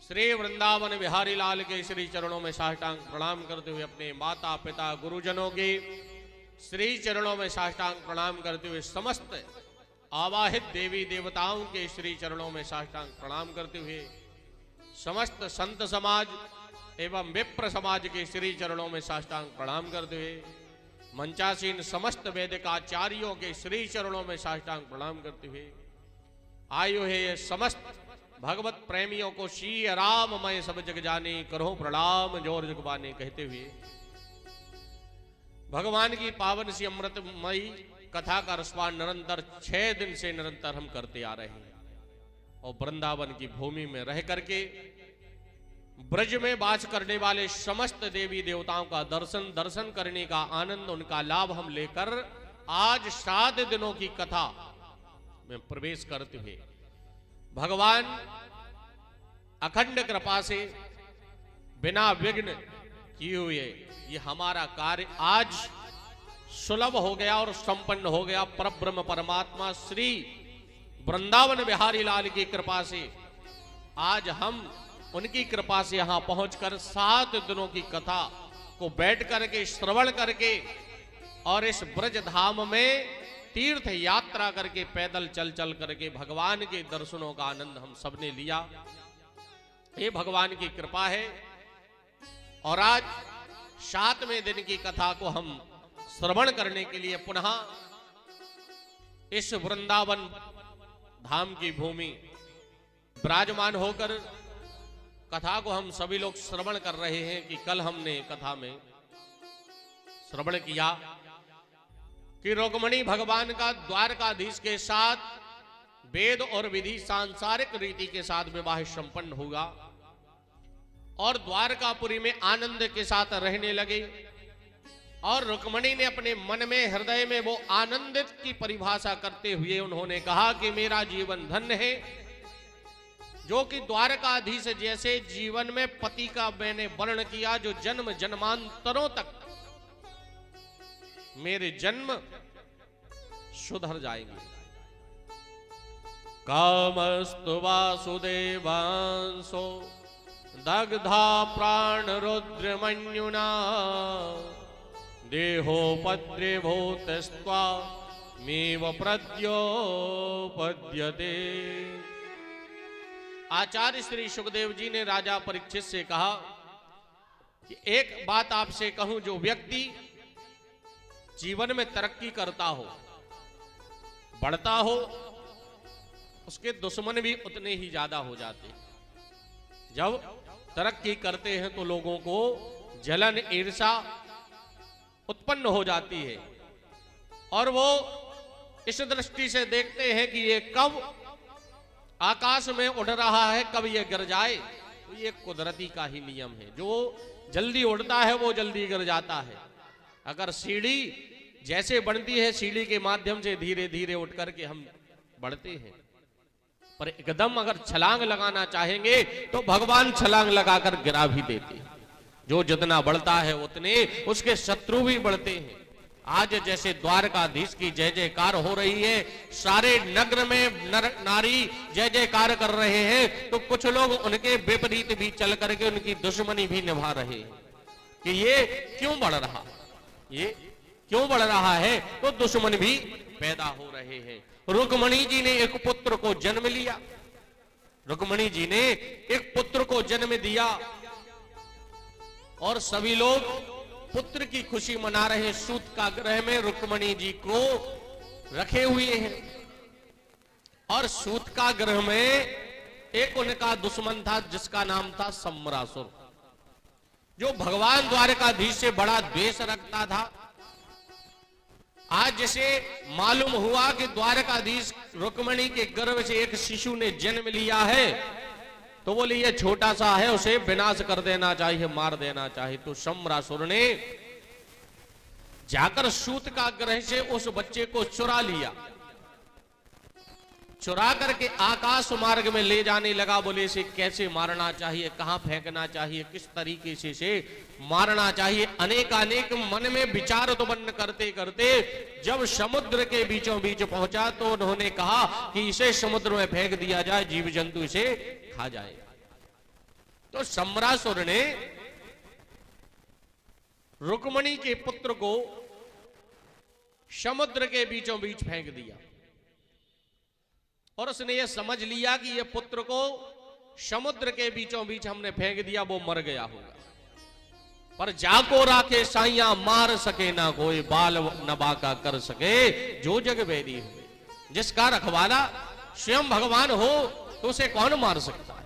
श्री वृंदावन बिहारी लाल के श्री चरणों में साष्टांग प्रणाम करते हुए अपने माता पिता गुरुजनों के श्री चरणों में साष्टांग प्रणाम करते हुए समस्त आवाहित देवी देवताओं के श्री चरणों में साष्टांग प्रणाम करते हुए समस्त संत समाज एवं विप्र समाज के श्री चरणों में साष्टांग प्रणाम करते हुए मंचासीन समस्त वेदिकाचार्यों के श्री चरणों में साष्टांग प्रणाम करते हुए आयु है ये समस्त भगवत प्रेमियों को श्री राम मैं सब जग जाने करो प्रणाम जोर जगबाने कहते हुए भगवान की पावन सी अमृतमयी कथा का रसपान निरंतर 6 दिन से निरंतर हम करते आ रहे हैं और वृंदावन की भूमि में रह करके ब्रज में वास करने वाले समस्त देवी देवताओं का दर्शन करने का आनंद उनका लाभ हम लेकर आज 7 दिनों की कथा में प्रवेश करते हुए भगवान अखंड कृपा से बिना विघ्न किए हुए ये हमारा कार्य आज सुलभ हो गया और संपन्न हो गया। परब्रह्म परमात्मा श्री वृंदावन बिहारी लाल की कृपा से आज हम उनकी कृपा से यहां पहुंचकर 7 दिनों की कथा को बैठ करके श्रवण करके और इस ब्रज धाम में तीर्थ यात्रा करके पैदल चल चल करके भगवान के दर्शनों का आनंद हम सबने लिया। ये भगवान की कृपा है। और आज 7वें दिन की कथा को हम श्रवण करने के लिए पुनः इस वृंदावन धाम की भूमि विराजमान होकर कथा को हम सभी लोग श्रवण कर रहे हैं कि कल हमने कथा में श्रवण किया कि रुक्मिणी भगवान का द्वारकाधीश के साथ वेद और विधि सांसारिक रीति के साथ विवाह संपन्न होगा और द्वारकापुरी में आनंद के साथ रहने लगे। और रुक्मिणी ने अपने मन में हृदय में वो आनंदित की परिभाषा करते हुए उन्होंने कहा कि मेरा जीवन धन्य है जो कि द्वारकाधीश जैसे जीवन में पति का मैंने वर्ण किया जो जन्म जन्मांतरों तक मेरे जन्म सुधर जाएंगे। कामस्तु वासुदेवांसो दग्धा प्राण रुद्रमन्युना देहोपद्रे भूतस्त्वा मेव प्रद्योपद्यते। आचार्य श्री सुखदेव जी ने राजा परीक्षित से कहा कि एक बात आपसे कहूं, जो व्यक्ति जीवन में तरक्की करता हो बढ़ता हो उसके दुश्मन भी उतने ही ज्यादा हो जाते हैं। जब तरक्की करते हैं तो लोगों को जलन ईर्ष्या उत्पन्न हो जाती है और वो इस दृष्टि से देखते हैं कि ये कब आकाश में उड़ रहा है कब ये गिर जाए। तो ये कुदरती का ही नियम है, जो जल्दी उड़ता है वो जल्दी गिर जाता है। अगर सीढ़ी जैसे बनती है सीढ़ी के माध्यम से धीरे धीरे उठ करके हम बढ़ते हैं, पर एकदम अगर छलांग लगाना चाहेंगे तो भगवान छलांग लगाकर गिरा भी देते हैं। जो जितना बढ़ता है उतने उसके शत्रु भी बढ़ते हैं। आज जैसे द्वारकाधीश की जय जयकार हो रही है, सारे नगर में नर नारी जय जयकार कर रहे हैं, तो कुछ लोग उनके विपरीत भी चल करके उनकी दुश्मनी भी निभा रहे हैं कि ये क्यों बढ़ रहा, ये क्यों बढ़ रहा है, तो दुश्मन भी पैदा हो रहे हैं। रुक्मिणी जी ने एक पुत्र को जन्म लिया, रुक्मिणी जी ने एक पुत्र को जन्म दिया और सभी लोग पुत्र की खुशी मना रहे। सूत का ग्रह में रुक्मिणी जी को रखे हुए हैं और सूत का ग्रह में एक उनका दुश्मन था जिसका नाम था सम्रासुर, जो भगवान द्वारकाधीश से बड़ा द्वेष रखता था। आज जैसे मालूम हुआ कि द्वारकाधीश रुक्मिणी के गर्भ से एक शिशु ने जन्म लिया है, तो बोले ये छोटा सा है, उसे विनाश कर देना चाहिए, मार देना चाहिए। तो सम्रासुर ने जाकर सूत का ग्रह से उस बच्चे को चुरा लिया, चुरा करके आकाश मार्ग में ले जाने लगा। बोले इसे कैसे मारना चाहिए, कहां फेंकना चाहिए, किस तरीके से मारना चाहिए, अनेक मन में विचार उत्पन्न करते करते जब समुद्र के बीचों बीच पहुंचा तो उन्होंने कहा कि इसे समुद्र में फेंक दिया जाए, जीव जंतु इसे खा जाए। तो सम्रासुर ने रुक्मणी के पुत्र को समुद्र के बीचों बीच फेंक दिया और उसने यह समझ लिया कि यह पुत्र को समुद्र के बीचों बीच हमने फेंक दिया, वो मर गया होगा। पर जाको राखे साइया मार सके ना कोई, बाल नबाका कर सके जो जग वेदी हुए। जिसका रखवाला स्वयं भगवान हो तो उसे कौन मार सकता है।